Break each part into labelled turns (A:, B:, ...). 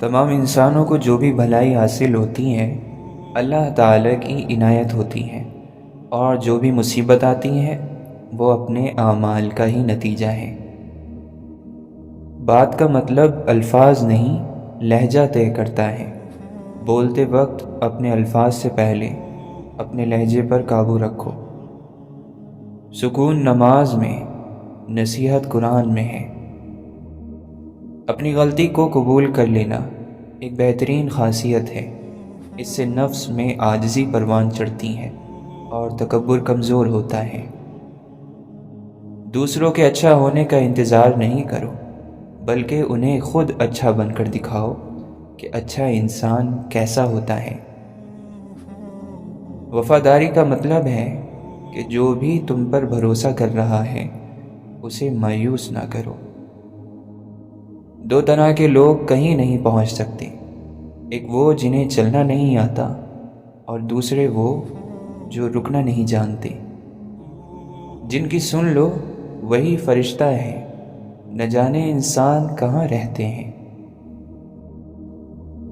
A: تمام انسانوں کو جو بھی بھلائی حاصل ہوتی ہیں اللہ تعالیٰ کی عنایت ہوتی ہیں، اور جو بھی مصیبت آتی ہیں وہ اپنے اعمال کا ہی نتیجہ ہے۔ بات کا مطلب الفاظ نہیں، لہجہ طے کرتا ہے۔ بولتے وقت اپنے الفاظ سے پہلے اپنے لہجے پر قابو رکھو۔ سکون نماز میں، نصیحت قرآن میں ہے۔ اپنی غلطی کو قبول کر لینا ایک بہترین خاصیت ہے۔ اس سے نفس میں عاجزی پروان چڑھتی ہے اور تکبر کمزور ہوتا ہے۔ دوسروں کے اچھا ہونے کا انتظار نہیں کرو، بلکہ انہیں خود اچھا بن کر دکھاؤ کہ اچھا انسان کیسا ہوتا ہے۔ وفاداری کا مطلب ہے کہ جو بھی تم پر بھروسہ کر رہا ہے اسے مایوس نہ کرو۔ دو طرح کے لوگ کہیں نہیں پہنچ سکتے، ایک وہ جنہیں چلنا نہیں آتا، اور دوسرے وہ جو رکنا نہیں جانتے۔ جن کی سن لو وہی فرشتہ ہے، نہ جانے انسان کہاں رہتے ہیں۔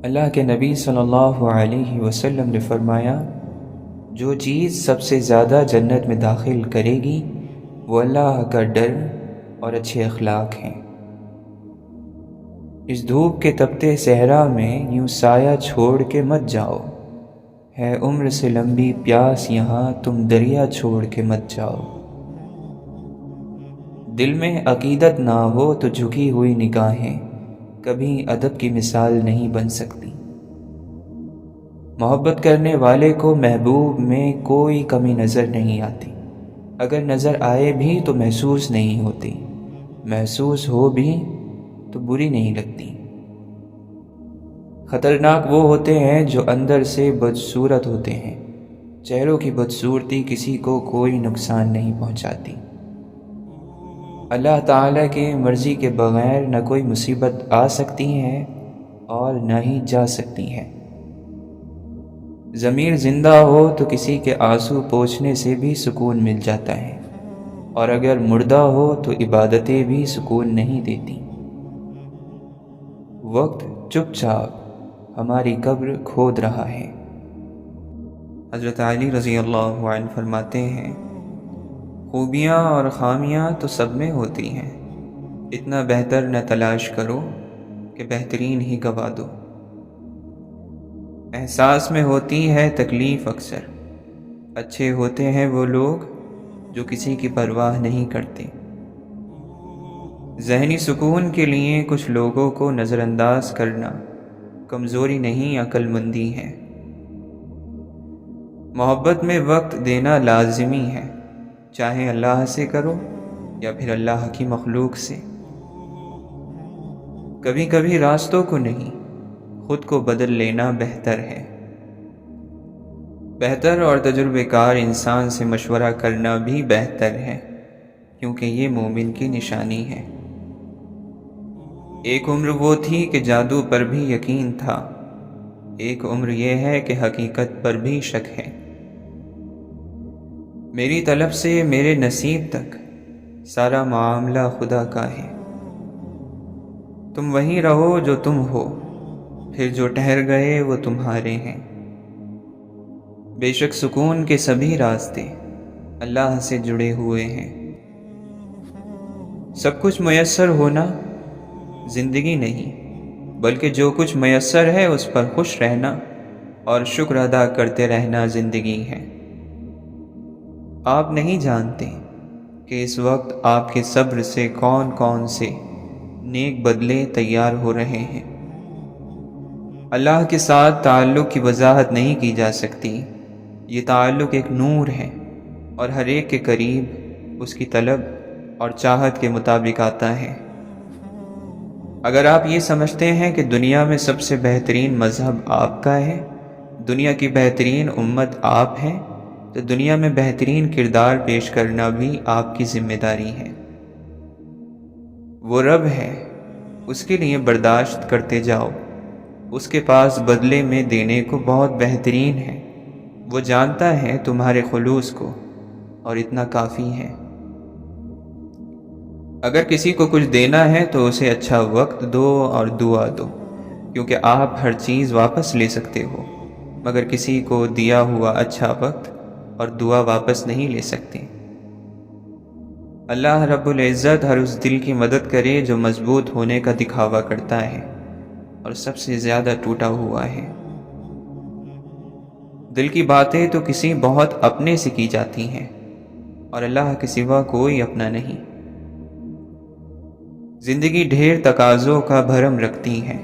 A: اللہ کے نبی صلی اللہ علیہ وسلم نے فرمایا، جو چیز سب سے زیادہ جنت میں داخل کرے گی وہ اللہ کا ڈر اور اچھے اخلاق ہیں۔ اس دھوپ کے تپتے صحرا میں یوں سایہ چھوڑ کے مت جاؤ، ہے عمر سے لمبی پیاس یہاں تم دریا چھوڑ کے مت جاؤ۔ دل میں عقیدت نہ ہو تو جھکی ہوئی نگاہیں کبھی ادب کی مثال نہیں بن سکتی۔ محبت کرنے والے کو محبوب میں کوئی کمی نظر نہیں آتی، اگر نظر آئے بھی تو محسوس نہیں ہوتی، محسوس ہو بھی تو بری نہیں لگتی۔ خطرناک وہ ہوتے ہیں جو اندر سے بدصورت ہوتے ہیں، چہروں کی بدصورتی کسی کو کوئی نقصان نہیں پہنچاتی۔ اللہ تعالیٰ کی مرضی کے بغیر نہ کوئی مصیبت آ سکتی ہے اور نہ ہی جا سکتی ہے۔ ضمیر زندہ ہو تو کسی کے آنسو پوچھنے سے بھی سکون مل جاتا ہے، اور اگر مردہ ہو تو عبادتیں بھی سکون نہیں دیتی۔ وقت چپ چاپ ہماری قبر کھود رہا ہے۔ حضرت علی رضی اللہ عنہ فرماتے ہیں، خوبیاں اور خامیاں تو سب میں ہوتی ہیں، اتنا بہتر نہ تلاش کرو کہ بہترین ہی گوا دو۔ احساس میں ہوتی ہے تکلیف اکثر، اچھے ہوتے ہیں وہ لوگ جو کسی کی پرواہ نہیں کرتے۔ ذہنی سکون کے لیے کچھ لوگوں کو نظر انداز کرنا کمزوری نہیں عقل مندی ہے۔ محبت میں وقت دینا لازمی ہے، چاہے اللہ سے کرو یا پھر اللہ کی مخلوق سے۔ کبھی کبھی راستوں کو نہیں، خود کو بدل لینا بہتر ہے۔ بہتر اور تجربہ کار انسان سے مشورہ کرنا بھی بہتر ہے، کیونکہ یہ مومن کی نشانی ہے۔ ایک عمر وہ تھی کہ جادو پر بھی یقین تھا، ایک عمر یہ ہے کہ حقیقت پر بھی شک ہے۔ میری طلب سے میرے نصیب تک سارا معاملہ خدا کا ہے۔ تم وہیں رہو جو تم ہو، پھر جو ٹھہر گئے وہ تمہارے ہیں۔ بے شک سکون کے سبھی راستے اللہ سے جڑے ہوئے ہیں۔ سب کچھ میسر ہونا زندگی نہیں، بلکہ جو کچھ میسر ہے اس پر خوش رہنا اور شکر ادا کرتے رہنا زندگی ہے۔ آپ نہیں جانتے کہ اس وقت آپ کے صبر سے کون کون سے نیک بدلے تیار ہو رہے ہیں۔ اللہ کے ساتھ تعلق کی وضاحت نہیں کی جا سکتی، یہ تعلق ایک نور ہے، اور ہر ایک کے قریب اس کی طلب اور چاہت کے مطابق آتا ہے۔ اگر آپ یہ سمجھتے ہیں کہ دنیا میں سب سے بہترین مذہب آپ کا ہے، دنیا کی بہترین امت آپ ہیں، تو دنیا میں بہترین کردار پیش کرنا بھی آپ کی ذمہ داری ہے۔ وہ رب ہے، اس کے لیے برداشت کرتے جاؤ، اس کے پاس بدلے میں دینے کو بہت بہترین ہے۔ وہ جانتا ہے تمہارے خلوص کو، اور اتنا کافی ہے۔ اگر کسی کو کچھ دینا ہے تو اسے اچھا وقت دو اور دعا دو، کیونکہ آپ ہر چیز واپس لے سکتے ہو، مگر کسی کو دیا ہوا اچھا وقت اور دعا واپس نہیں لے سکتے۔ اللہ رب العزت ہر اس دل کی مدد کرے جو مضبوط ہونے کا دکھاوا کرتا ہے اور سب سے زیادہ ٹوٹا ہوا ہے۔ دل کی باتیں تو کسی بہت اپنے سے کی جاتی ہیں اور اللہ کے سوا کوئی اپنا نہیں۔ زندگی ڈھیر تقاضوں کا بھرم رکھتی ہے،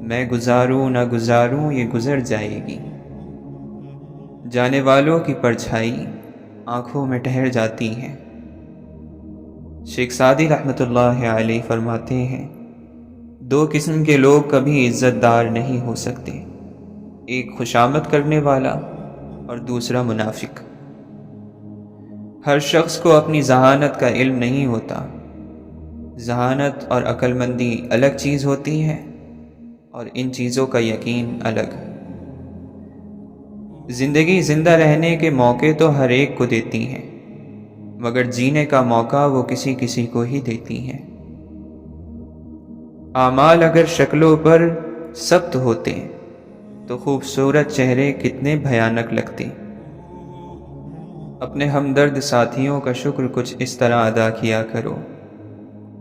A: میں گزاروں نہ گزاروں یہ گزر جائے گی۔ جانے والوں کی پرچھائی آنکھوں میں ٹھہر جاتی ہے۔ شیخ سعدی رحمۃ اللہ علیہ فرماتے ہیں، دو قسم کے لوگ کبھی عزت دار نہیں ہو سکتے، ایک خوشامد کرنے والا اور دوسرا منافق۔ ہر شخص کو اپنی ذہانت کا علم نہیں ہوتا۔ ذہانت اور عقل مندی الگ چیز ہوتی ہے اور ان چیزوں کا یقین الگ۔ زندگی زندہ رہنے کے موقع تو ہر ایک کو دیتی ہیں، مگر جینے کا موقع وہ کسی کسی کو ہی دیتی ہیں۔ اعمال اگر شکلوں پر سخت ہوتے تو خوبصورت چہرے کتنے بھیانک لگتے۔ اپنے ہمدرد ساتھیوں کا شکر کچھ اس طرح ادا کیا کرو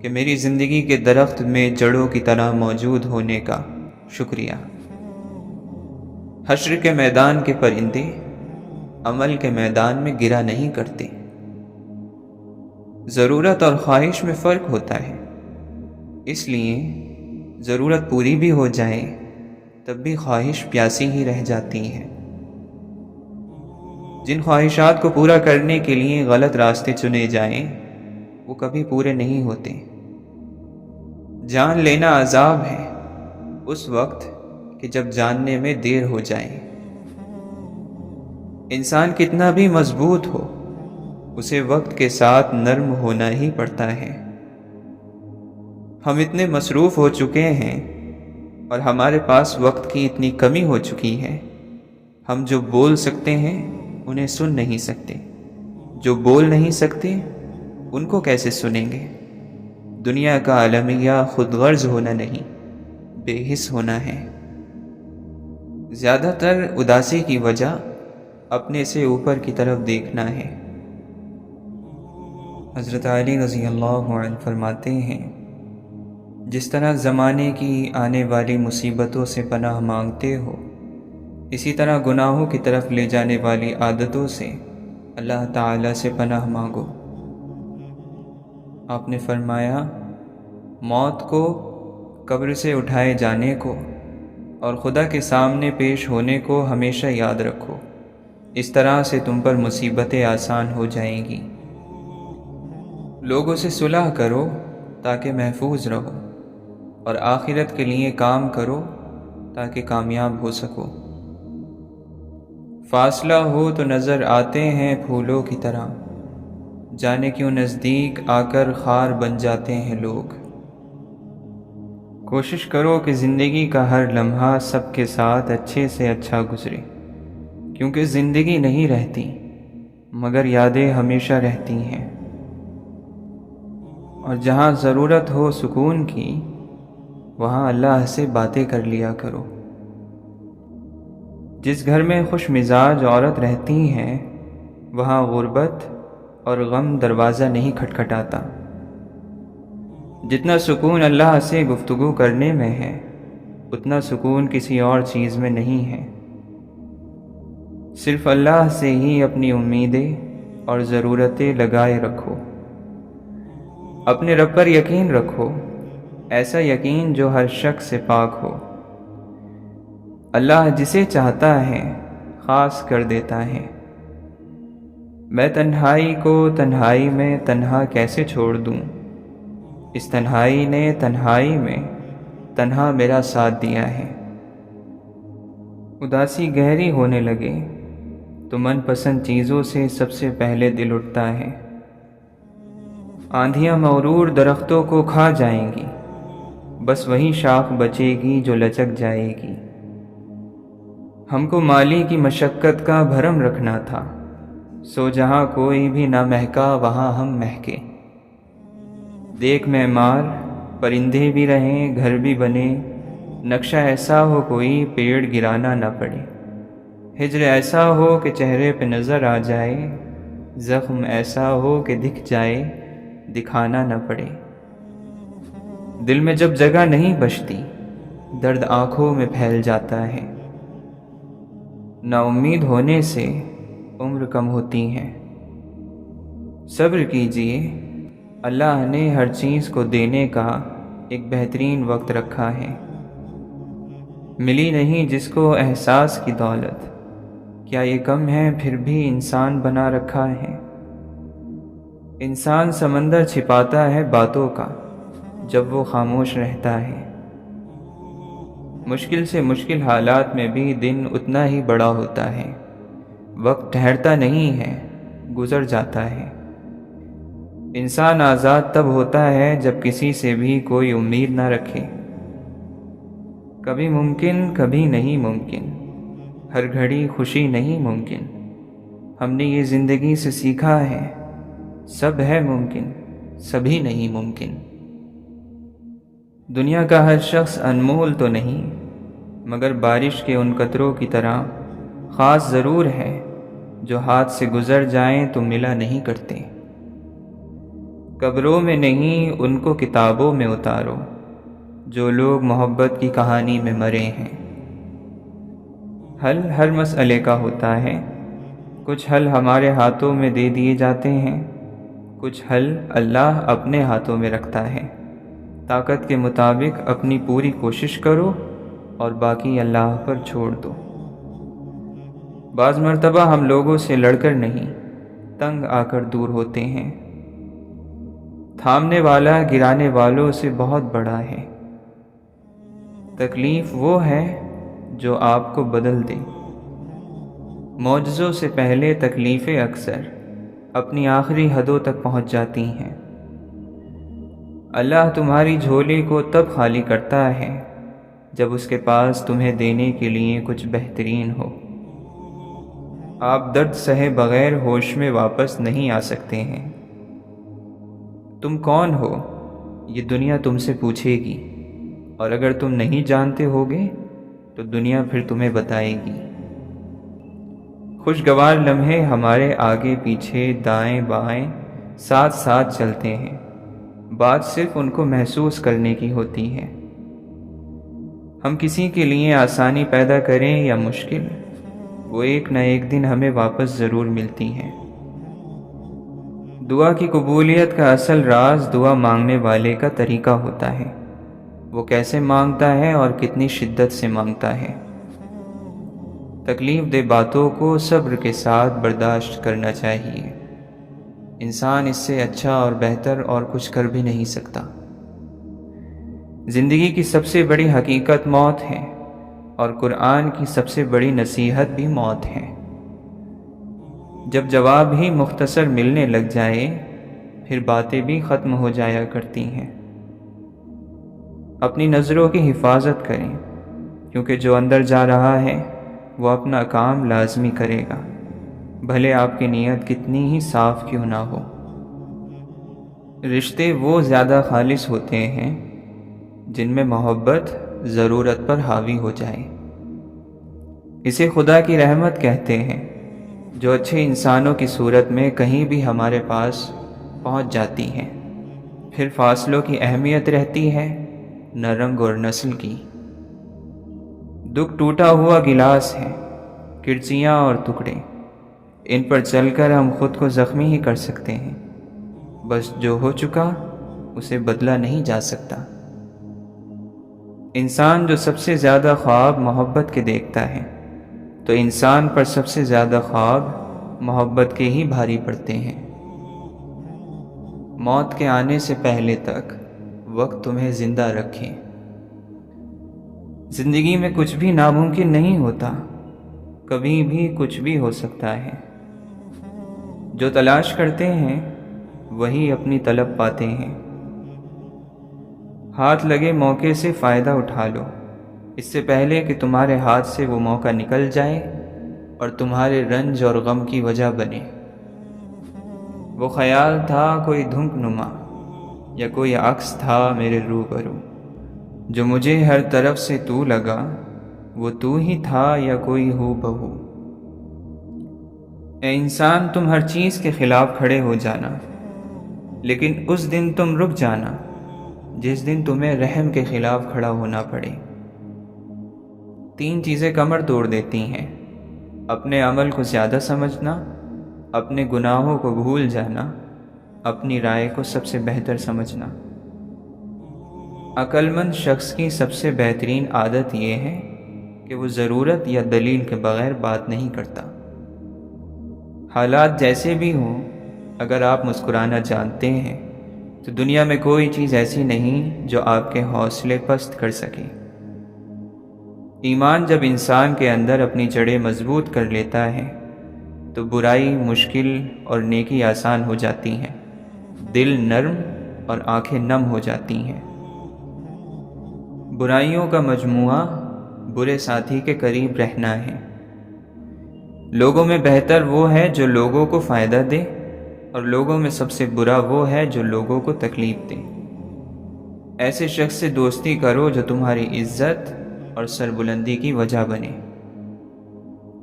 A: کہ میری زندگی کے درخت میں جڑوں کی طرح موجود ہونے کا شکریہ۔ حشر کے میدان کے پرندے عمل کے میدان میں گرا نہیں کرتے۔ ضرورت اور خواہش میں فرق ہوتا ہے، اس لیے ضرورت پوری بھی ہو جائے تب بھی خواہش پیاسی ہی رہ جاتی ہے۔ جن خواہشات کو پورا کرنے کے لیے غلط راستے چنے جائیں وہ کبھی پورے نہیں ہوتے۔ جان لینا عذاب ہے اس وقت کہ جب جاننے میں دیر ہو جائے۔ انسان کتنا بھی مضبوط ہو، اسے وقت کے ساتھ نرم ہونا ہی پڑتا ہے۔ ہم اتنے مصروف ہو چکے ہیں اور ہمارے پاس وقت کی اتنی کمی ہو چکی ہے، ہم جو بول سکتے ہیں انہیں سن نہیں سکتے، جو بول نہیں سکتے ان کو کیسے سنیں گے؟ دنیا کا المیہ خود غرض ہونا نہیں، بے حس ہونا ہے۔ زیادہ تر اداسی کی وجہ اپنے سے اوپر کی طرف دیکھنا ہے۔ حضرت علی رضی اللہ عنہ فرماتے ہیں، جس طرح زمانے کی آنے والی مصیبتوں سے پناہ مانگتے ہو، اسی طرح گناہوں کی طرف لے جانے والی عادتوں سے اللہ تعالی سے پناہ مانگو۔ آپ نے فرمایا، موت کو، قبر سے اٹھائے جانے کو اور خدا کے سامنے پیش ہونے کو ہمیشہ یاد رکھو، اس طرح سے تم پر مصیبتیں آسان ہو جائیں گی۔ لوگوں سے صلح کرو تاکہ محفوظ رہو، اور آخرت کے لیے کام کرو تاکہ کامیاب ہو سکو۔ فاصلہ ہو تو نظر آتے ہیں پھولوں کی طرح، جانے کیوں نزدیک آ کر خار بن جاتے ہیں لوگ۔ کوشش کرو کہ زندگی کا ہر لمحہ سب کے ساتھ اچھے سے اچھا گزرے، کیونکہ زندگی نہیں رہتی مگر یادیں ہمیشہ رہتی ہیں۔ اور جہاں ضرورت ہو سکون کی، وہاں اللہ سے باتیں کر لیا کرو۔ جس گھر میں خوش مزاج عورت رہتی ہیں وہاں غربت اور غم دروازہ نہیں کھٹکھٹاتا۔ جتنا سکون اللہ سے گفتگو کرنے میں ہے اتنا سکون کسی اور چیز میں نہیں ہے۔ صرف اللہ سے ہی اپنی امیدیں اور ضرورتیں لگائے رکھو۔ اپنے رب پر یقین رکھو، ایسا یقین جو ہر شخص سے پاک ہو۔ اللہ جسے چاہتا ہے خاص کر دیتا ہے۔ میں تنہائی کو تنہائی میں تنہا کیسے چھوڑ دوں، اس تنہائی نے تنہائی میں تنہا میرا ساتھ دیا ہے۔ اداسی گہری ہونے لگے تو من پسند چیزوں سے سب سے پہلے دل اٹھتا ہے۔ آندھیاں مغرور درختوں کو کھا جائیں گی، بس وہی شاخ بچے گی جو لچک جائے گی۔ ہم کو مالی کی مشقت کا بھرم رکھنا تھا، سو جہاں کوئی بھی نہ مہکا وہاں ہم مہکے۔ دیکھ معمار، پرندے بھی رہیں، گھر بھی بنے، نقشہ ایسا ہو کوئی پیڑ گرانا نہ پڑے، ہجر ایسا ہو کہ چہرے پہ نظر آ جائے، زخم ایسا ہو کہ دکھ جائے دکھانا نہ پڑے۔ دل میں جب جگہ نہیں بچتی، درد آنکھوں میں پھیل جاتا ہے۔ نا امید ہونے سے عمر کم ہوتی ہے۔ صبر کیجئے، اللہ نے ہر چیز کو دینے کا ایک بہترین وقت رکھا ہے۔ ملی نہیں جس کو احساس کی دولت، کیا یہ کم ہے پھر بھی انسان بنا رکھا ہے۔ انسان سمندر چھپاتا ہے باتوں کا جب وہ خاموش رہتا ہے۔ مشکل سے مشکل حالات میں بھی دن اتنا ہی بڑا ہوتا ہے۔ وقت ٹھہرتا نہیں ہے، گزر جاتا ہے۔ انسان آزاد تب ہوتا ہے جب کسی سے بھی کوئی امید نہ رکھے۔ کبھی ممکن کبھی نہیں ممکن، ہر گھڑی خوشی نہیں ممکن۔ ہم نے یہ زندگی سے سیکھا ہے، سب ہے ممکن، سبھی نہیں ممکن۔ دنیا کا ہر شخص انمول تو نہیں، مگر بارش کے ان قطروں کی طرح خاص ضرور ہے، جو ہاتھ سے گزر جائیں تو ملا نہیں کرتے۔ قبروں میں نہیں، ان کو کتابوں میں اتارو، جو لوگ محبت کی کہانی میں مرے ہیں۔ حل ہر مسئلے کا ہوتا ہے، کچھ حل ہمارے ہاتھوں میں دے دیے جاتے ہیں، کچھ حل اللہ اپنے ہاتھوں میں رکھتا ہے۔ طاقت کے مطابق اپنی پوری کوشش کرو اور باقی اللہ پر چھوڑ دو۔ بعض مرتبہ ہم لوگوں سے لڑ کر نہیں، تنگ آ کر دور ہوتے ہیں۔ تھامنے والا گرانے والوں سے بہت بڑا ہے۔ تکلیف وہ ہے جو آپ کو بدل دے۔ معجزوں سے پہلے تکلیفیں اکثر اپنی آخری حدوں تک پہنچ جاتی ہیں۔ اللہ تمہاری جھولی کو تب خالی کرتا ہے جب اس کے پاس تمہیں دینے کے لیے کچھ بہترین ہو۔ آپ درد سہے بغیر ہوش میں واپس نہیں آ سکتے ہیں۔ تم کون ہو یہ دنیا تم سے پوچھے گی، اور اگر تم نہیں جانتے ہوگے تو دنیا پھر تمہیں بتائے گی۔ خوشگوار لمحے ہمارے آگے پیچھے دائیں بائیں ساتھ ساتھ چلتے ہیں، بات صرف ان کو محسوس کرنے کی ہوتی ہے۔ ہم کسی کے لیے آسانی پیدا کریں یا مشکل، وہ ایک نہ ایک دن ہمیں واپس ضرور ملتی ہیں۔ دعا کی قبولیت کا اصل راز دعا مانگنے والے کا طریقہ ہوتا ہے، وہ کیسے مانگتا ہے اور کتنی شدت سے مانگتا ہے۔ تکلیف دہ باتوں کو صبر کے ساتھ برداشت کرنا چاہیے۔ انسان اس سے اچھا اور بہتر اور کچھ کر بھی نہیں سکتا۔ زندگی کی سب سے بڑی حقیقت موت ہے، اور قرآن کی سب سے بڑی نصیحت بھی موت ہے۔ جب جواب ہی مختصر ملنے لگ جائے، پھر باتیں بھی ختم ہو جایا کرتی ہیں۔ اپنی نظروں کی حفاظت کریں، کیونکہ جو اندر جا رہا ہے وہ اپنا کام لازمی کرے گا، بھلے آپ کی نیت کتنی ہی صاف کیوں نہ ہو۔ رشتے وہ زیادہ خالص ہوتے ہیں جن میں محبت ضرورت پر حاوی ہو جائے۔ اسے خدا کی رحمت کہتے ہیں، جو اچھے انسانوں کی صورت میں کہیں بھی ہمارے پاس پہنچ جاتی ہیں۔ پھر فاصلوں کی اہمیت رہتی ہے، نہ رنگ اور نسل کی۔ دکھ ٹوٹا ہوا گلاس ہے، کرچیاں اور ٹکڑے، ان پر چل کر ہم خود کو زخمی ہی کر سکتے ہیں، بس جو ہو چکا اسے بدلا نہیں جا سکتا۔ انسان جو سب سے زیادہ خواب محبت کے دیکھتا ہے، تو انسان پر سب سے زیادہ خواب محبت کے ہی بھاری پڑتے ہیں۔ موت کے آنے سے پہلے تک وقت تمہیں زندہ رکھے۔ زندگی میں کچھ بھی ناممکن نہیں ہوتا، کبھی بھی کچھ بھی ہو سکتا ہے۔ جو تلاش کرتے ہیں وہی اپنی طلب پاتے ہیں۔ ہاتھ لگے موقع سے فائدہ اٹھا لو، اس سے پہلے کہ تمہارے ہاتھ سے وہ موقع نکل جائے اور تمہارے رنج اور غم کی وجہ بنے۔ وہ خیال تھا کوئی دھمک نما، یا کوئی عکس تھا میرے روبرو، جو مجھے ہر طرف سے تو لگا وہ تو ہی تھا یا کوئی ہو بہو۔ اے انسان تم ہر چیز کے خلاف کھڑے ہو جانا، لیکن اس دن تم رک جانا جس دن تمہیں رحم کے خلاف کھڑا ہونا پڑے۔ 3 چیزیں کمر توڑ دیتی ہیں: اپنے عمل کو زیادہ سمجھنا، اپنے گناہوں کو بھول جانا، اپنی رائے کو سب سے بہتر سمجھنا۔ عقل مند شخص کی سب سے بہترین عادت یہ ہے کہ وہ ضرورت یا دلیل کے بغیر بات نہیں کرتا۔ حالات جیسے بھی ہوں، اگر آپ مسکرانا جانتے ہیں تو دنیا میں کوئی چیز ایسی نہیں جو آپ کے حوصلے پست کر سکے۔ ایمان جب انسان کے اندر اپنی جڑیں مضبوط کر لیتا ہے تو برائی مشکل اور نیکی آسان ہو جاتی ہیں، دل نرم اور آنکھیں نم ہو جاتی ہیں۔ برائیوں کا مجموعہ برے ساتھی کے قریب رہنا ہے۔ لوگوں میں بہتر وہ ہے جو لوگوں کو فائدہ دے، اور لوگوں میں سب سے برا وہ ہے جو لوگوں کو تکلیف دے۔ ایسے شخص سے دوستی کرو جو تمہاری عزت اور سربلندی کی وجہ بنے۔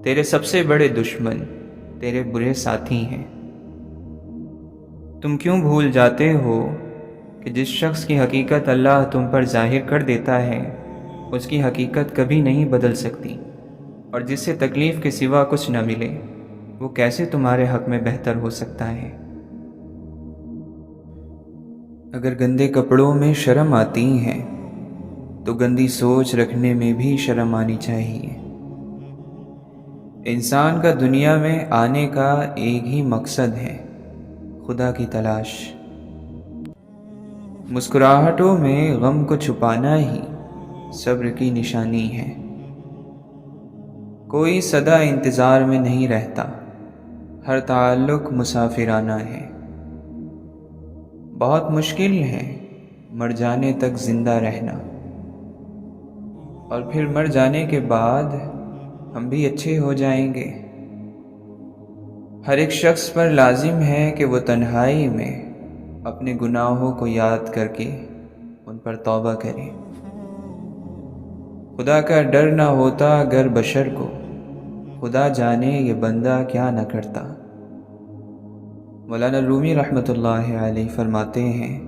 A: تیرے سب سے بڑے دشمن تیرے برے ساتھی ہیں۔ تم کیوں بھول جاتے ہو کہ جس شخص کی حقیقت اللہ تم پر ظاہر کر دیتا ہے اس کی حقیقت کبھی نہیں بدل سکتی، اور جس سے تکلیف کے سوا کچھ نہ ملے وہ کیسے تمہارے حق میں بہتر ہو سکتا ہے؟ اگر گندے کپڑوں میں شرم آتی ہے تو گندی سوچ رکھنے میں بھی شرم آنی چاہیے۔ انسان کا دنیا میں آنے کا ایک ہی مقصد ہے: خدا کی تلاش۔ مسکراہٹوں میں غم کو چھپانا ہی صبر کی نشانی ہے۔ کوئی سدا انتظار میں نہیں رہتا، ہر تعلق مسافرانہ ہے۔ بہت مشکل ہے مر جانے تک زندہ رہنا، اور پھر مر جانے کے بعد ہم بھی اچھے ہو جائیں گے۔ ہر ایک شخص پر لازم ہے کہ وہ تنہائی میں اپنے گناہوں کو یاد کر کے ان پر توبہ کرے۔ خدا کا ڈر نہ ہوتا اگر بشر کو، خدا جانے یہ بندہ کیا نہ کرتا۔ مولانا رومی رحمۃ اللہ علیہ فرماتے ہیں،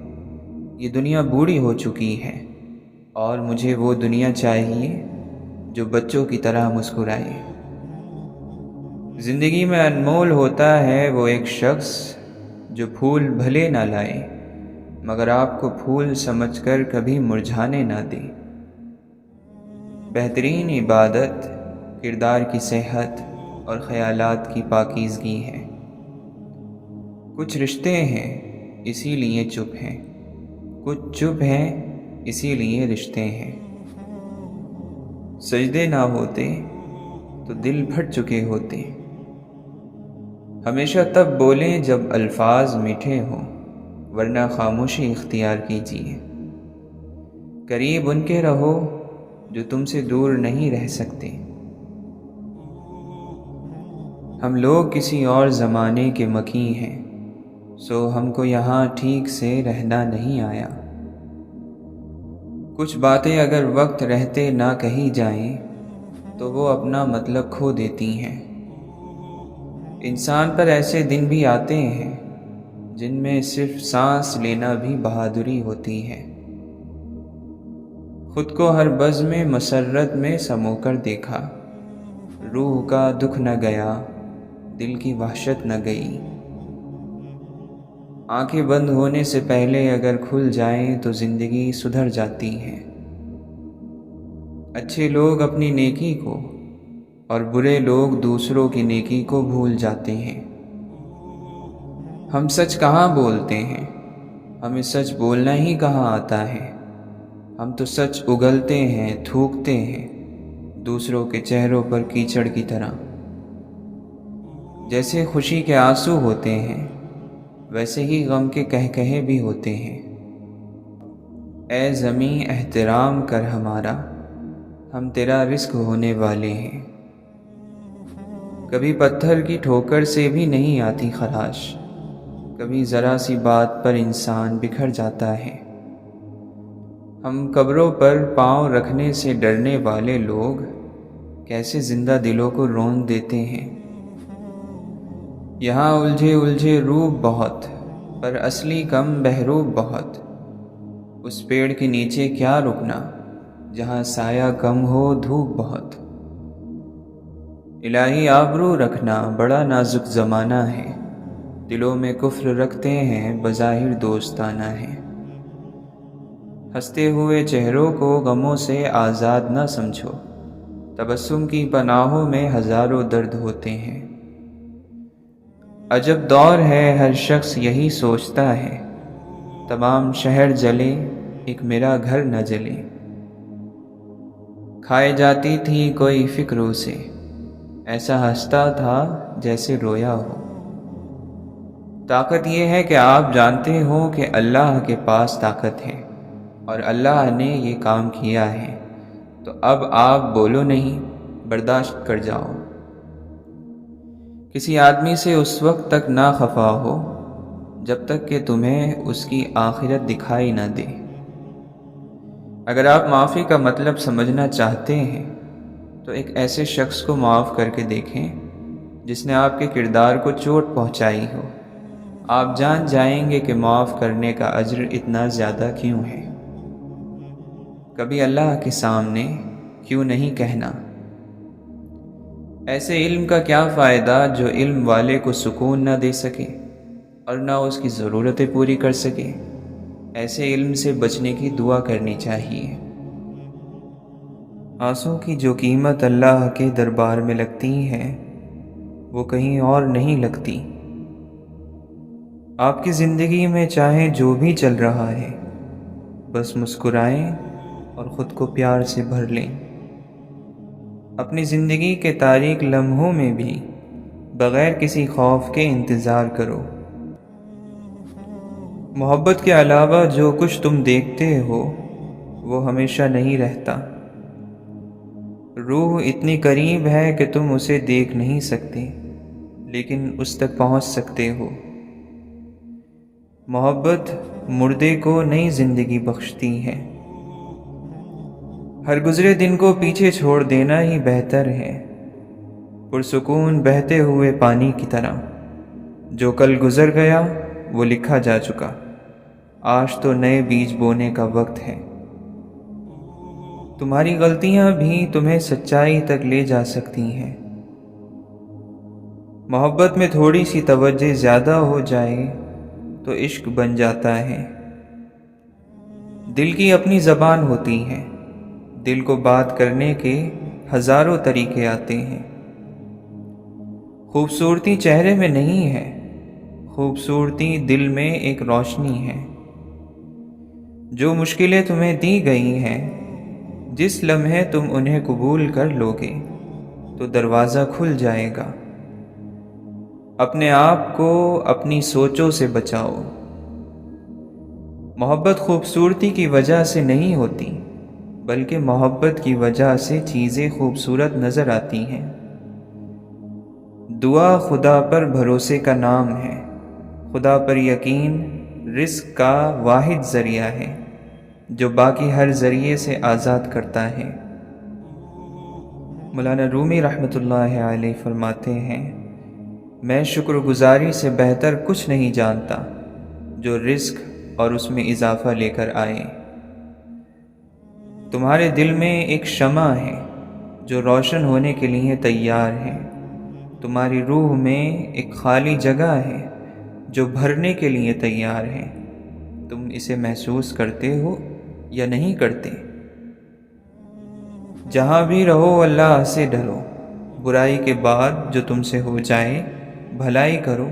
A: یہ دنیا بوڑھی ہو چکی ہے اور مجھے وہ دنیا چاہیے جو بچوں کی طرح مسکرائے۔ زندگی میں انمول ہوتا ہے وہ ایک شخص جو پھول بھلے نہ لائے مگر آپ کو پھول سمجھ کر کبھی مرجھانے نہ دے۔ بہترین عبادت کردار کی صحت اور خیالات کی پاکیزگی ہے۔ کچھ رشتے ہیں اسی لیے چپ ہیں، کچھ چپ ہیں اسی لیے رشتے ہیں۔ سجدے نہ ہوتے تو دل پھٹ چکے ہوتے۔ ہمیشہ تب بولیں جب الفاظ میٹھے ہوں، ورنہ خاموشی اختیار کیجیے۔ قریب ان کے رہو جو تم سے دور نہیں رہ سکتے۔ ہم لوگ کسی اور زمانے کے مکی ہیں، سو ہم کو یہاں ٹھیک سے رہنا نہیں آیا۔ کچھ باتیں اگر وقت رہتے نہ کہی جائیں تو وہ اپنا مطلب کھو دیتی ہیں۔ انسان پر ایسے دن بھی آتے ہیں جن میں صرف سانس لینا بھی بہادری ہوتی ہے۔ خود کو ہر بزم مسرت میں سمو کر دیکھا، روح کا دکھ نہ گیا، دل کی وحشت نہ گئی۔ آنکھیں بند ہونے سے پہلے اگر کھل جائیں تو زندگی سدھر جاتی ہے۔ اچھے لوگ اپنی نیکی کو اور برے لوگ دوسروں کی نیکی کو بھول جاتے ہیں۔ ہم سچ کہاں بولتے ہیں، ہمیں سچ بولنا ہی کہاں آتا ہے۔ ہم تو سچ اگلتے ہیں، تھوکتے ہیں دوسروں کے چہروں پر کیچڑ کی طرح۔ جیسے خوشی کے آنسو ہوتے ہیں ویسے ہی غم کے کہکہے بھی ہوتے ہیں۔ اے زمیں احترام کر ہمارا، ہم تیرا رزق ہونے والے ہیں۔ کبھی پتھر کی ٹھوکر سے بھی نہیں آتی خراش، کبھی ذرا سی بات پر انسان بکھر جاتا ہے۔ ہم قبروں پر پاؤں رکھنے سے ڈرنے والے لوگ کیسے زندہ دلوں کو رون دیتے ہیں۔ یہاں الجھے الجھے روح بہت، پر اصلی کم بہروب بہت۔ اس پیڑ کے نیچے کیا رکنا جہاں سایہ کم ہو دھوپ بہت۔ الہی آبرو رکھنا بڑا نازک زمانہ ہے، دلوں میں کفر رکھتے ہیں بظاہر دوستانہ ہے۔ ہنستے ہوئے چہروں کو غموں سے آزاد نہ سمجھو، تبسم کی پناہوں میں ہزاروں درد ہوتے ہیں۔ عجب دور ہے ہر شخص یہی سوچتا ہے، تمام شہر جلے ایک میرا گھر نہ جلے۔ کھائے جاتی تھی کوئی فکروں سے، ایسا ہنستا تھا جیسے رویا ہو۔ طاقت یہ ہے کہ آپ جانتے ہو کہ اللہ کے پاس طاقت ہے اور اللہ نے یہ کام کیا ہے، تو اب آپ بولو نہیں، برداشت کر جاؤ۔ کسی آدمی سے اس وقت تک نہ خفا ہو جب تک کہ تمہیں اس کی آخرت دکھائی نہ دے۔ اگر آپ معافی کا مطلب سمجھنا چاہتے ہیں تو ایک ایسے شخص کو معاف کر کے دیکھیں جس نے آپ کے کردار کو چوٹ پہنچائی ہو۔ آپ جان جائیں گے کہ معاف کرنے کا اجر اتنا زیادہ کیوں ہے۔ کبھی اللہ کے سامنے کیوں نہیں کہنا، ایسے علم کا کیا فائدہ جو علم والے کو سکون نہ دے سکے اور نہ اس کی ضرورتیں پوری کر سکے۔ ایسے علم سے بچنے کی دعا کرنی چاہیے۔ آنسوں کی جو قیمت اللہ کے دربار میں لگتی ہے وہ کہیں اور نہیں لگتی۔ آپ کی زندگی میں چاہے جو بھی چل رہا ہے، بس مسکرائیں اور خود کو پیار سے بھر لیں۔ اپنی زندگی کے تاریک لمحوں میں بھی بغیر کسی خوف کے انتظار کرو۔ محبت کے علاوہ جو کچھ تم دیکھتے ہو وہ ہمیشہ نہیں رہتا۔ روح اتنی قریب ہے کہ تم اسے دیکھ نہیں سکتے، لیکن اس تک پہنچ سکتے ہو۔ محبت مردے کو نئی زندگی بخشتی ہے۔ ہر گزرے دن کو پیچھے چھوڑ دینا ہی بہتر ہے، پرسکون بہتے ہوئے پانی کی طرح۔ جو کل گزر گیا وہ لکھا جا چکا، آج تو نئے بیج بونے کا وقت ہے۔ تمہاری غلطیاں بھی تمہیں سچائی تک لے جا سکتی ہیں۔ محبت میں تھوڑی سی توجہ زیادہ ہو جائے تو عشق بن جاتا ہے۔ دل کی اپنی زبان ہوتی ہے، دل کو بات کرنے کے ہزاروں طریقے آتے ہیں۔ خوبصورتی چہرے میں نہیں ہے، خوبصورتی دل میں ایک روشنی ہے۔ جو مشکلیں تمہیں دی گئی ہیں، جس لمحے تم انہیں قبول کر لوگے تو دروازہ کھل جائے گا۔ اپنے آپ کو اپنی سوچوں سے بچاؤ۔ محبت خوبصورتی کی وجہ سے نہیں ہوتی، بلکہ محبت کی وجہ سے چیزیں خوبصورت نظر آتی ہیں۔ دعا خدا پر بھروسے کا نام ہے۔ خدا پر یقین رزق کا واحد ذریعہ ہے جو باقی ہر ذریعے سے آزاد کرتا ہے۔ مولانا رومی رحمۃ اللہ علیہ فرماتے ہیں، میں شکر گزاری سے بہتر کچھ نہیں جانتا جو رزق اور اس میں اضافہ لے کر آئے۔ تمہارے دل میں ایک شمع ہے جو روشن ہونے کے لیے تیار ہے۔ تمہاری روح میں ایک خالی جگہ ہے جو بھرنے کے لیے تیار ہے۔ تم اسے محسوس کرتے ہو یا نہیں کرتے؟ جہاں بھی رہو اللہ سے ڈرو۔ برائی کے بعد جو تم سے ہو جائے بھلائی کرو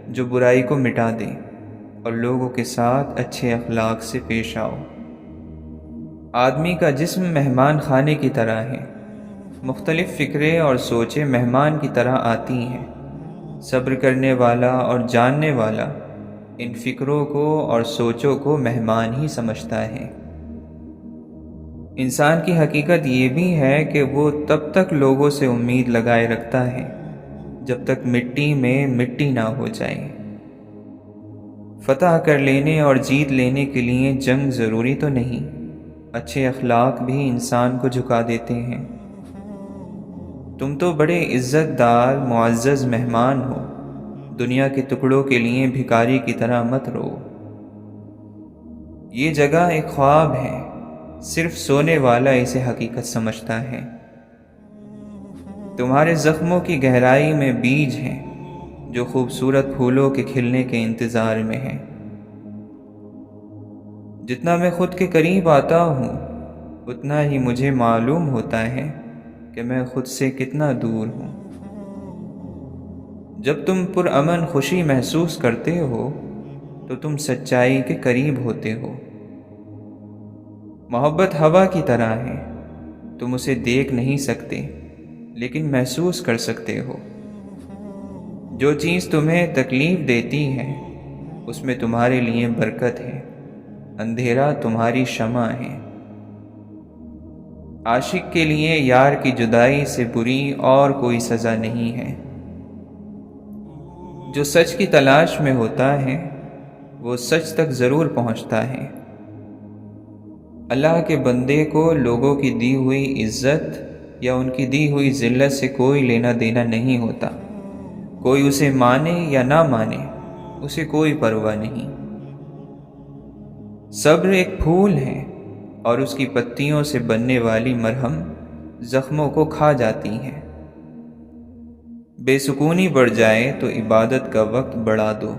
A: جو برائی کو مٹا دے، اور لوگوں کے ساتھ اچھے اخلاق سے پیش آؤ۔ آدمی کا جسم مہمان خانے کی طرح ہے، مختلف فکریں اور سوچیں مہمان کی طرح آتی ہیں۔ صبر کرنے والا اور جاننے والا ان فکروں کو اور سوچوں کو مہمان ہی سمجھتا ہے۔ انسان کی حقیقت یہ بھی ہے کہ وہ تب تک لوگوں سے امید لگائے رکھتا ہے جب تک مٹی میں مٹی نہ ہو جائے۔ فتح کر لینے اور جیت لینے کے لیے جنگ ضروری تو نہیں، اچھے اخلاق بھی انسان کو جھکا دیتے ہیں۔ تم تو بڑے عزت دار معزز مہمان ہو، دنیا کے ٹکڑوں کے لیے بھکاری کی طرح مت رو۔ یہ جگہ ایک خواب ہے، صرف سونے والا اسے حقیقت سمجھتا ہے۔ تمہارے زخموں کی گہرائی میں بیج ہیں جو خوبصورت پھولوں کے کھلنے کے انتظار میں ہیں۔ جتنا میں خود کے قریب آتا ہوں اتنا ہی مجھے معلوم ہوتا ہے کہ میں خود سے کتنا دور ہوں۔ جب تم پرامن خوشی محسوس کرتے ہو تو تم سچائی کے قریب ہوتے ہو۔ محبت ہوا کی طرح ہے، تم اسے دیکھ نہیں سکتے لیکن محسوس کر سکتے ہو۔ جو چیز تمہیں تکلیف دیتی ہے اس میں تمہارے لیے برکت ہے، اندھیرا تمہاری شمع ہے۔ عاشق کے لیے یار کی جدائی سے بری اور کوئی سزا نہیں ہے۔ جو سچ کی تلاش میں ہوتا ہے وہ سچ تک ضرور پہنچتا ہے۔ اللہ کے بندے کو لوگوں کی دی ہوئی عزت یا ان کی دی ہوئی ذلت سے کوئی لینا دینا نہیں ہوتا۔ کوئی اسے مانے یا نہ مانے، اسے کوئی پرواہ نہیں۔ صبر ایک پھول ہے اور اس کی پتیوں سے بننے والی مرہم زخموں کو کھا جاتی ہے۔ بے سکونی بڑھ جائے تو عبادت کا وقت بڑھا دو۔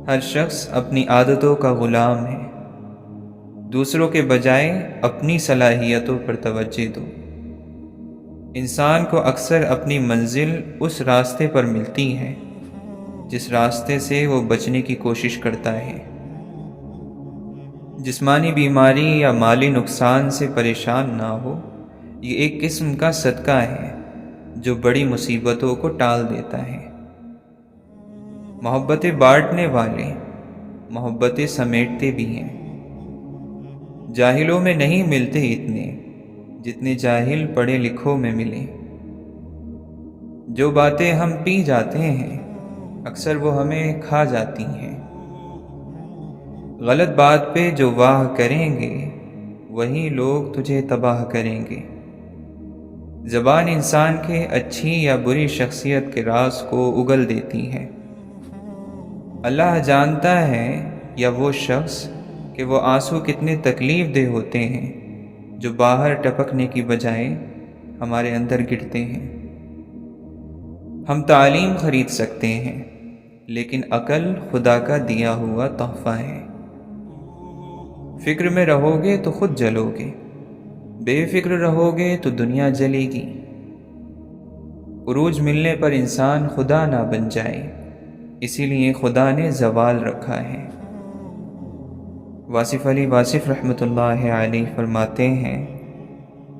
A: ہر شخص اپنی عادتوں کا غلام ہے، دوسروں کے بجائے اپنی صلاحیتوں پر توجہ دو۔ انسان کو اکثر اپنی منزل اس راستے پر ملتی ہے جس راستے سے وہ بچنے کی کوشش کرتا ہے۔ جسمانی بیماری یا مالی نقصان سے پریشان نہ ہو، یہ ایک قسم کا صدقہ ہے جو بڑی مصیبتوں کو ٹال دیتا ہے۔ محبتیں بانٹنے والے محبتیں سمیٹتے بھی ہیں۔ جاہلوں میں نہیں ملتے اتنے جتنے جاہل پڑھے لکھوں میں ملے۔ جو باتیں ہم پی جاتے ہیں اکثر وہ ہمیں کھا جاتی ہیں۔ غلط بات پہ جو واہ کریں گے وہی لوگ تجھے تباہ کریں گے۔ زبان انسان کے اچھی یا بری شخصیت کے راز کو اگل دیتی ہے۔ اللہ جانتا ہے یا وہ شخص کہ وہ آنسو کتنے تکلیف دہ ہوتے ہیں جو باہر ٹپکنے کی بجائے ہمارے اندر گرتے ہیں۔ ہم تعلیم خرید سکتے ہیں لیکن عقل خدا کا دیا ہوا تحفہ ہے۔ فکر میں رہو گے تو خود جلو گے، بے فکر رہو گے تو دنیا جلے گی۔ عروج ملنے پر انسان خدا نہ بن جائے، اسی لیے خدا نے زوال رکھا ہے۔ واصف علی واصف رحمۃ اللہ علیہ فرماتے ہیں،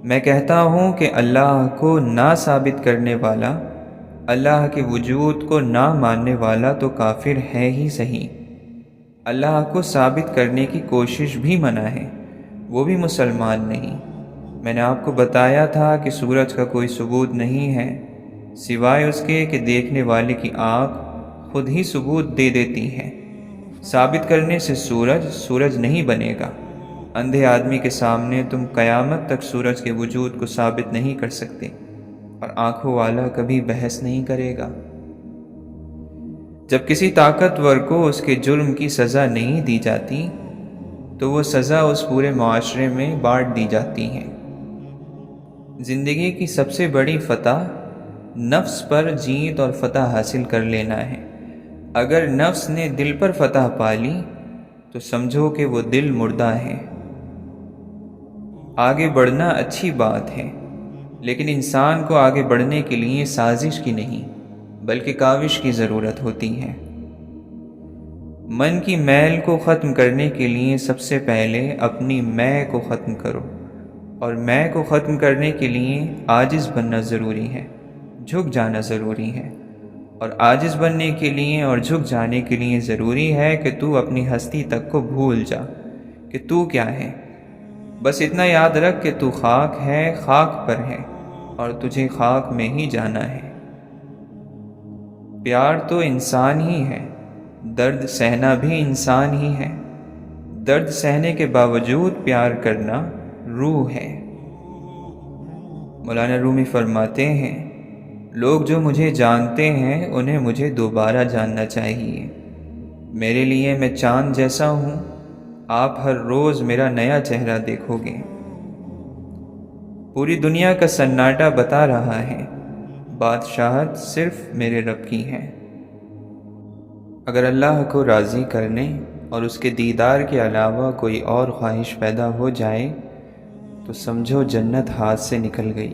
A: میں کہتا ہوں کہ اللہ کو نہ ثابت کرنے والا، اللہ کے وجود کو نہ ماننے والا تو کافر ہے ہی صحیح، اللہ کو ثابت کرنے کی کوشش بھی منع ہے، وہ بھی مسلمان نہیں۔ میں نے آپ کو بتایا تھا کہ سورج کا کوئی ثبوت نہیں ہے سوائے اس کے کہ دیکھنے والے کی آنکھ خود ہی ثبوت دے دیتی ہے۔ ثابت کرنے سے سورج نہیں بنے گا۔ اندھے آدمی کے سامنے تم قیامت تک سورج کے وجود کو ثابت نہیں کر سکتے، اور آنکھوں والا کبھی بحث نہیں کرے گا۔ جب کسی طاقتور کو اس کے جرم کی سزا نہیں دی جاتی تو وہ سزا اس پورے معاشرے میں بانٹ دی جاتی ہے۔ زندگی کی سب سے بڑی فتح نفس پر جیت اور فتح حاصل کر لینا ہے۔ اگر نفس نے دل پر فتح پا لی تو سمجھو کہ وہ دل مردہ ہے۔ آگے بڑھنا اچھی بات ہے، لیکن انسان کو آگے بڑھنے کے لیے سازش کی نہیں بلکہ کاوش کی ضرورت ہوتی ہے۔ من کی میل کو ختم کرنے کے لیے سب سے پہلے اپنی میں کو ختم کرو، اور میں کو ختم کرنے کے لیے عاجز بننا ضروری ہے، جھک جانا ضروری ہے، اور عاجز بننے کے لیے اور جھک جانے کے لیے ضروری ہے کہ تو اپنی ہستی تک کو بھول جا کہ تو کیا ہے۔ بس اتنا یاد رکھ کہ تو خاک ہے، خاک پر ہے، اور تجھے خاک میں ہی جانا ہے۔ پیار تو انسان ہی ہے، درد سہنا بھی انسان ہی ہے، درد سہنے کے باوجود پیار کرنا روح ہے۔ مولانا رومی فرماتے ہیں، لوگ جو مجھے جانتے ہیں انہیں مجھے دوبارہ جاننا چاہیے۔ میرے لیے میں چاند جیسا ہوں، آپ ہر روز میرا نیا چہرہ دیکھو گے۔ پوری دنیا کا سناٹا بتا رہا ہے، بادشاہت صرف میرے رب کی ہے۔ اگر اللہ کو راضی کرنے اور اس کے دیدار کے علاوہ کوئی اور خواہش پیدا ہو جائے تو سمجھو جنت ہاتھ سے نکل گئی۔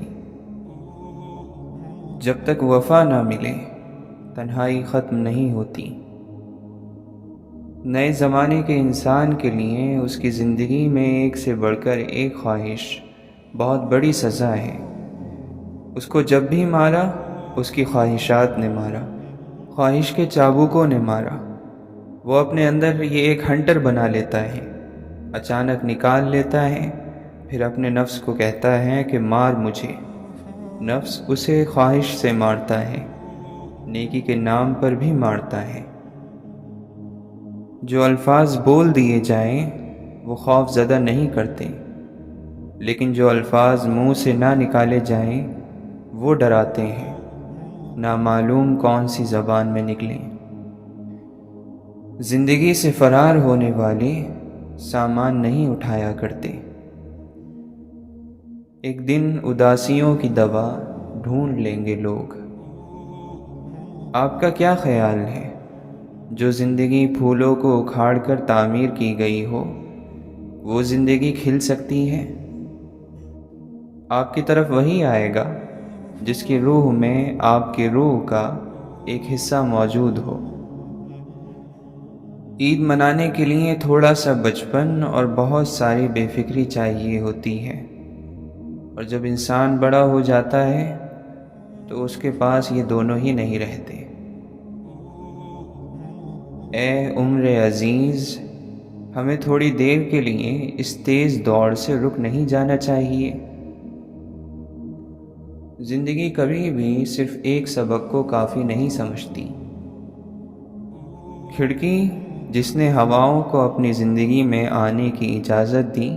A: جب تک وفا نہ ملے تنہائی ختم نہیں ہوتی۔ نئے زمانے کے انسان کے لیے اس کی زندگی میں ایک سے بڑھ کر ایک خواہش بہت بڑی سزا ہے۔ اس کو جب بھی مارا اس کی خواہشات نے مارا، خواہش کے چابوکوں نے مارا۔ وہ اپنے اندر یہ ایک ہنٹر بنا لیتا ہے، اچانک نکال لیتا ہے، پھر اپنے نفس کو کہتا ہے کہ مار مجھے۔ نفس اسے خواہش سے مارتا ہے، نیکی کے نام پر بھی مارتا ہے۔ جو الفاظ بول دیے جائیں وہ خوف زدہ نہیں کرتے، لیکن جو الفاظ منہ سے نہ نکالے جائیں وہ ڈراتے ہیں، نامعلوم کون سی زبان میں نکلیں۔ زندگی سے فرار ہونے والے سامان نہیں اٹھایا کرتے۔ ایک دن اداسیوں کی دوا ڈھونڈ لیں گے لوگ۔ آپ کا کیا خیال ہے، جو زندگی پھولوں کو اکھاڑ کر تعمیر کی گئی ہو وہ زندگی کھل سکتی ہے؟ آپ کی طرف وہی آئے گا جس کی روح میں آپ کی روح کا ایک حصہ موجود ہو۔ عید منانے کے لیے تھوڑا سا بچپن اور بہت ساری بے فکری چاہیے ہوتی ہے، اور جب انسان بڑا ہو جاتا ہے تو اس کے پاس یہ دونوں ہی نہیں رہتے۔ اے عمر عزیز، ہمیں تھوڑی دیر کے لیے اس تیز دوڑ سے رک نہیں جانا چاہیے۔ زندگی کبھی بھی صرف ایک سبق کو کافی نہیں سمجھتی۔ کھڑکی جس نے ہواؤں کو اپنی زندگی میں آنے کی اجازت دی،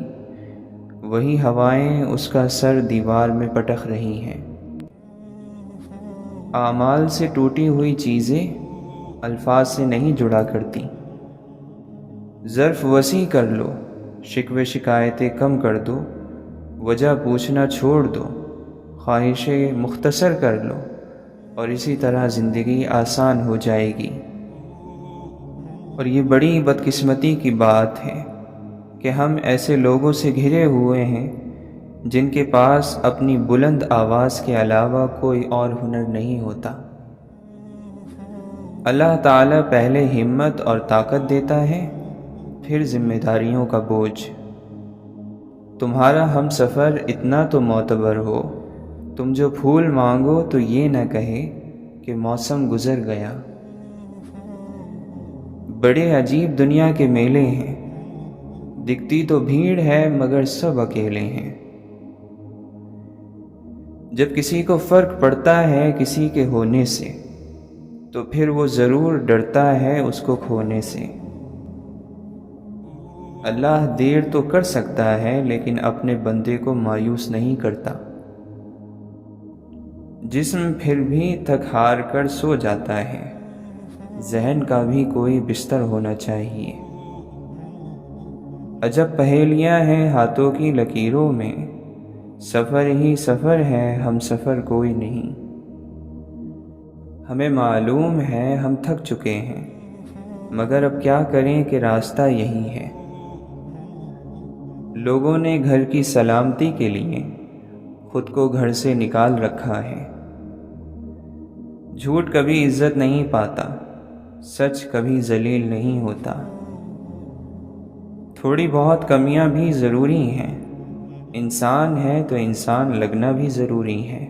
A: وہی ہوائیں اس کا سر دیوار میں پٹک رہی ہیں۔ اعمال سے ٹوٹی ہوئی چیزیں الفاظ سے نہیں جڑا کرتی۔ ظرف وسیع کر لو، شکوے شکایتیں کم کر دو، وجہ پوچھنا چھوڑ دو، خواہشیں مختصر کر لو، اور اسی طرح زندگی آسان ہو جائے گی۔ اور یہ بڑی بدقسمتی کی بات ہے کہ ہم ایسے لوگوں سے گھرے ہوئے ہیں جن کے پاس اپنی بلند آواز کے علاوہ کوئی اور ہنر نہیں ہوتا۔ اللہ تعالیٰ پہلے ہمت اور طاقت دیتا ہے، پھر ذمہ داریوں کا بوجھ۔ تمہارا ہم سفر اتنا تو معتبر ہو، تم جو پھول مانگو تو یہ نہ کہے کہ موسم گزر گیا۔ بڑے عجیب دنیا کے میلے ہیں، دکھتی تو بھیڑ ہے مگر سب اکیلے ہیں۔ جب کسی کو فرق پڑتا ہے کسی کے ہونے سے تو پھر وہ ضرور ڈرتا ہے اس کو کھونے سے۔ اللہ دیر تو کر سکتا ہے لیکن اپنے بندے کو مایوس نہیں کرتا۔ جسم پھر بھی تھک ہار کر سو جاتا ہے، ذہن کا بھی کوئی بستر ہونا چاہیے۔ عجب پہیلیاں ہیں ہاتھوں کی لکیروں میں، سفر ہی سفر ہے ہم سفر کوئی نہیں۔ ہمیں معلوم ہے ہم تھک چکے ہیں، مگر اب کیا کریں کہ راستہ یہی ہے۔ لوگوں نے گھر کی سلامتی کے لیے خود کو گھر سے نکال رکھا ہے۔ جھوٹ کبھی عزت نہیں پاتا، سچ کبھی ذلیل نہیں ہوتا۔ تھوڑی بہت کمیاں بھی ضروری ہیں، انسان ہے تو انسان لگنا بھی ضروری ہے۔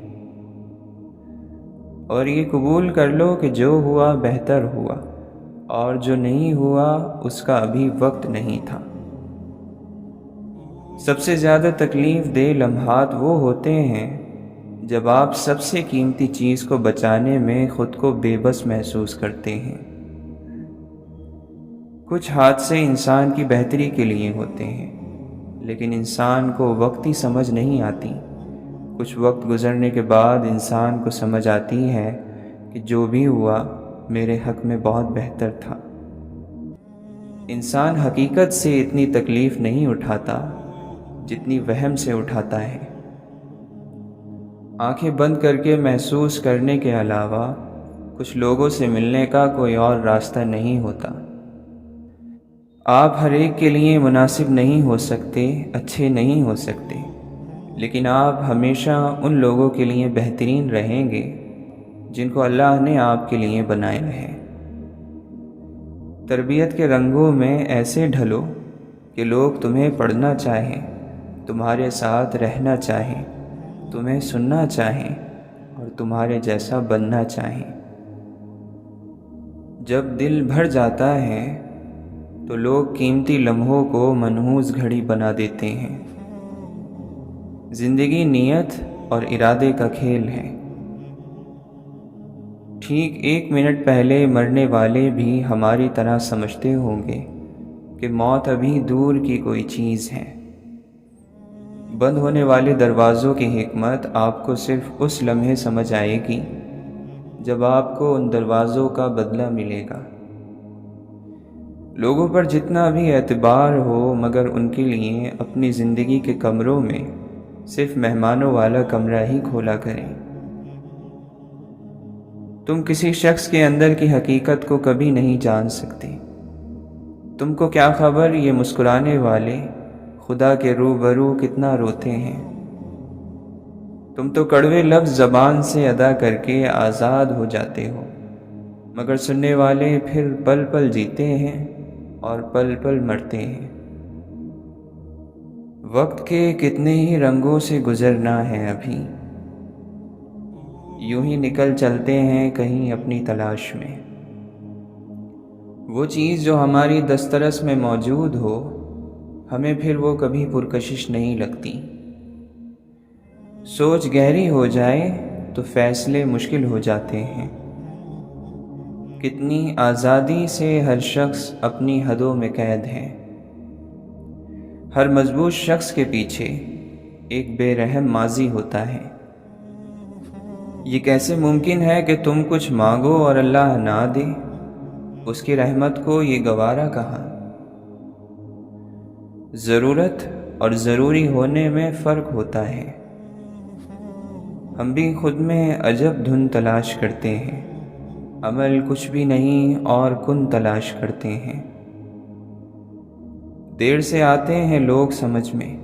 A: اور یہ قبول کر لو کہ جو ہوا بہتر ہوا، اور جو نہیں ہوا اس کا ابھی وقت نہیں تھا۔ سب سے زیادہ تکلیف دہ لمحات وہ ہوتے ہیں جب آپ سب سے قیمتی چیز کو بچانے میں خود کو بے بس محسوس کرتے ہیں۔ کچھ حادثے انسان کی بہتری کے لیے ہوتے ہیں، لیکن انسان کو وقتی سمجھ نہیں آتی۔ کچھ وقت گزرنے کے بعد انسان کو سمجھ آتی ہے کہ جو بھی ہوا میرے حق میں بہت بہتر تھا۔ انسان حقیقت سے اتنی تکلیف نہیں اٹھاتا جتنی وہم سے اٹھاتا ہے۔ آنکھیں بند کر کے محسوس کرنے کے علاوہ کچھ لوگوں سے ملنے کا کوئی اور راستہ نہیں ہوتا۔ آپ ہر ایک کے لیے مناسب نہیں ہو سکتے، اچھے نہیں ہو سکتے، لیکن آپ ہمیشہ ان لوگوں کے لیے بہترین رہیں گے جن کو اللہ نے آپ کے لیے بنایا ہے۔ تربیت کے رنگوں میں ایسے ڈھلو کہ لوگ تمہیں پڑھنا چاہیں، تمہارے ساتھ رہنا چاہیں، تمہیں سننا چاہیں اور تمہارے جیسا بننا چاہیں۔ جب دل بھر جاتا ہے تو لوگ قیمتی لمحوں کو منحوس گھڑی بنا دیتے ہیں۔ زندگی نیت اور ارادے کا کھیل ہے۔ ٹھیک 1 منٹ پہلے مرنے والے بھی ہماری طرح سمجھتے ہوں گے کہ موت ابھی دور کی کوئی چیز ہے۔ بند ہونے والے دروازوں کی حکمت آپ کو صرف اس لمحے سمجھ آئے گی جب آپ کو ان دروازوں کا بدلہ ملے گا۔ لوگوں پر جتنا بھی اعتبار ہو، مگر ان کے لیے اپنی زندگی کے کمروں میں صرف مہمانوں والا کمرہ ہی کھولا کریں۔ تم کسی شخص کے اندر کی حقیقت کو کبھی نہیں جان سکتے۔ تم کو کیا خبر یہ مسکرانے والے خدا کے روبرو کتنا روتے ہیں۔ تم تو کڑوے لفظ زبان سے ادا کر کے آزاد ہو جاتے ہو، مگر سننے والے پھر پل پل جیتے ہیں اور پل پل مرتے ہیں۔ وقت کے کتنے ہی رنگوں سے گزرنا ہے ابھی، یوں ہی نکل چلتے ہیں کہیں اپنی تلاش میں۔ وہ چیز جو ہماری دسترس میں موجود ہو، ہمیں پھر وہ کبھی پرکشش نہیں لگتی۔ سوچ گہری ہو جائے تو فیصلے مشکل ہو جاتے ہیں۔ کتنی آزادی سے ہر شخص اپنی حدوں میں قید ہے۔ ہر مضبوط شخص کے پیچھے ایک بے رحم ماضی ہوتا ہے۔ یہ کیسے ممکن ہے کہ تم کچھ مانگو اور اللہ نہ دے؟ اس کی رحمت کو یہ گوارا کہاں؟ ضرورت اور ضروری ہونے میں فرق ہوتا ہے۔ ہم بھی خود میں عجب دھن تلاش کرتے ہیں، عمل کچھ بھی نہیں اور کن تلاش کرتے ہیں۔ دیر سے آتے ہیں لوگ سمجھ میں،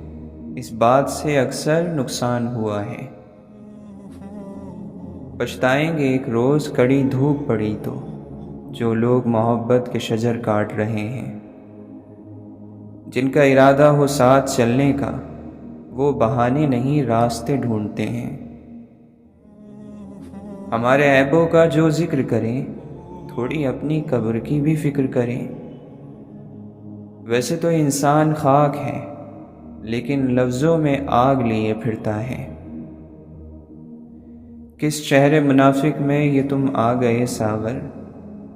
A: اس بات سے اکثر نقصان ہوا ہے۔ پچھتائیں گے ایک روز کڑی دھوپ پڑی تو، جو لوگ محبت کے شجر کاٹ رہے ہیں۔ جن کا ارادہ ہو ساتھ چلنے کا، وہ بہانے نہیں راستے ڈھونڈتے ہیں۔ ہمارے عیبوں کا جو ذکر کریں، تھوڑی اپنی قبر کی بھی فکر کریں۔ ویسے تو انسان خاک ہے، لیکن لفظوں میں آگ لیے پھرتا ہے۔ کس شہر منافق میں یہ تم آ گئے ساور،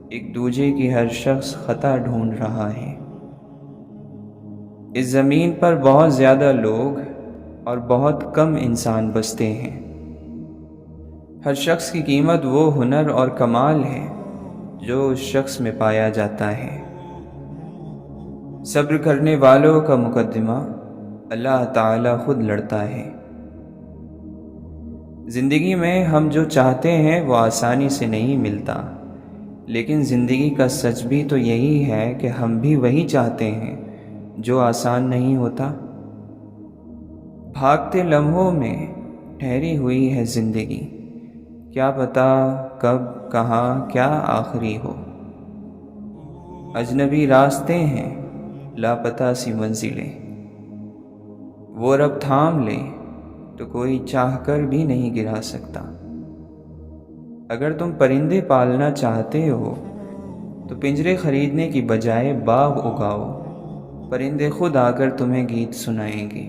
A: ایک دوجے کی ہر شخص خطا ڈھونڈ رہا ہے۔ اس زمین پر بہت زیادہ لوگ اور بہت کم انسان بستے ہیں۔ ہر شخص کی قیمت وہ ہنر اور کمال ہے جو اس شخص میں پایا جاتا ہے۔ صبر کرنے والوں کا مقدمہ اللہ تعالی خود لڑتا ہے۔ زندگی میں ہم جو چاہتے ہیں وہ آسانی سے نہیں ملتا، لیکن زندگی کا سچ بھی تو یہی ہے کہ ہم بھی وہی چاہتے ہیں جو آسان نہیں ہوتا۔ بھاگتے لمحوں میں ٹھہری ہوئی ہے زندگی، کیا پتہ کب کہاں کیا آخری ہو۔ اجنبی راستے ہیں، لاپتہ سی منزلیں، وہ رب تھام لے تو کوئی چاہ کر بھی نہیں گرا سکتا۔ اگر تم پرندے پالنا چاہتے ہو تو پنجرے خریدنے کی بجائے باغ اگاؤ، پرندے خود آ کر تمہیں گیت سنائیں گے۔